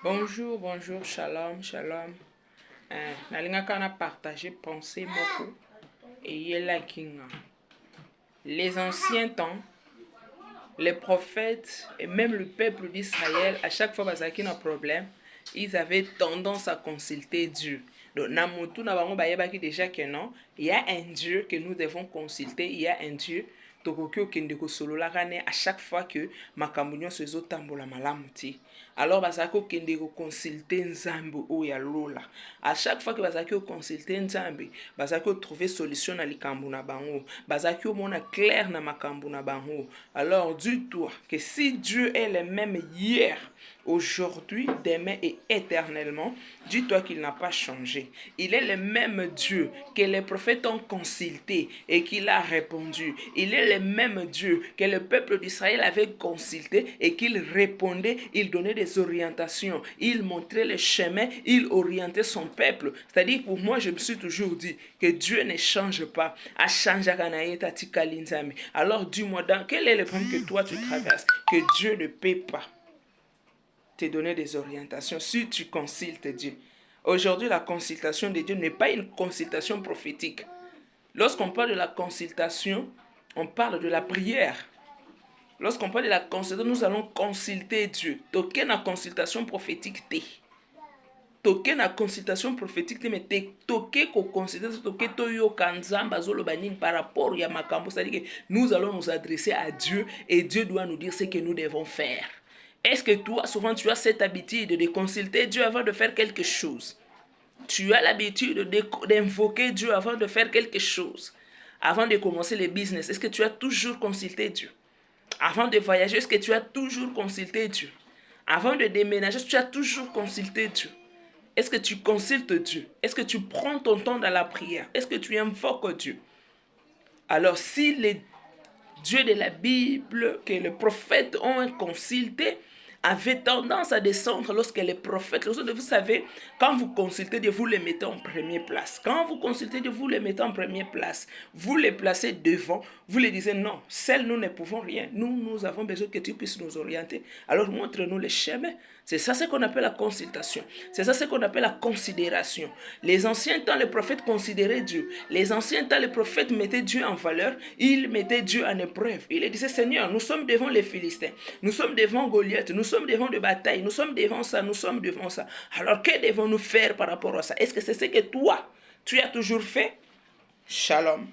Bonjour, bonjour, shalom, shalom. Nalingaka na partager pensée moko et yela kinga. Les anciens temps, les prophètes et même le peuple d'Israël, à chaque fois qu'ils ont un problème, ils avaient tendance à consulter Dieu. Donc, namutu na bango bayebaki déjà que non, il y a un Dieu que nous devons consulter, il y a un Dieu tokoki okende kosololaka ne à chaque fois que makambo nyonso ezotambola malamu te. Alors bazalaki okende koconsulte nzambe oyo ya lola. À chaque fois que bazalaki oconsulte nzambe, bazalaki otrouver solution na likambo na bango, bazalaki omona clair na makambo na bango. Alors dis-toi que si Dieu est le même hier, aujourd'hui, demain et éternellement, dis-toi qu'il n'a pas changé. Il est le même Dieu que les prophètes ont consulté et qu'il a répondu. Il est le même Dieu que le peuple d'Israël avait consulté et qu'il répondait, il donnait des orientations, il montrait le chemin, il orientait son peuple. C'est-à-dire, pour moi, je me suis toujours dit que Dieu ne change pas. Alors dis-moi, quel est le problème que toi tu traverses, que Dieu ne paie pas te donner des orientations si tu consultes Dieu. Aujourd'hui, la consultation de Dieu n'est pas une consultation prophétique. Lorsqu'on parle de la consultation, on parle de la prière. Lorsqu'on parle de la consultation, nous allons consulter Dieu. Toquer la consultation prophétique te. Toquer la consultation prophétique te, mais toquer ko consultation, toquer toyo kanzamba zolo banin par rapport à makambo. C'est-à-dire que nous allons nous adresser à Dieu et Dieu doit nous dire ce que nous devons faire. Est-ce que toi, souvent, tu as cette habitude de consulter Dieu avant de faire quelque chose? Tu as l'habitude d'invoquer Dieu avant de faire quelque chose. Avant de commencer le business, est-ce que tu as toujours consulté Dieu? Avant de voyager, est-ce que tu as toujours consulté Dieu? Avant de déménager, est-ce que tu as toujours consulté Dieu? Est-ce que tu consultes Dieu? Est-ce que tu prends ton temps dans la prière? Est-ce que tu invoques Dieu? Alors, si les dieux de la Bible que les prophètes ont consulté avait tendance à descendre lorsque les prophètes, vous savez, quand vous consultez Dieu, vous les mettez en première place. Quand vous consultez Dieu, vous les mettez en première place. Vous les placez devant, vous les disiez non, seuls nous ne pouvons rien. Nous avons besoin que tu puisses nous orienter. Alors montre-nous le chemin. C'est ça ce qu'on appelle la consultation. C'est ça ce qu'on appelle la considération. Les anciens temps, les prophètes considéraient Dieu. Les anciens temps, les prophètes mettaient Dieu en valeur. Ils mettaient Dieu en épreuve. Ils disaient, Seigneur, nous sommes devant les Philistins. Nous sommes devant Goliath. Nous sommes devant des batailles. Nous sommes devant ça. Nous sommes devant ça. Alors, que devons-nous faire par rapport à ça? Est-ce que c'est ce que toi, tu as toujours fait? Shalom.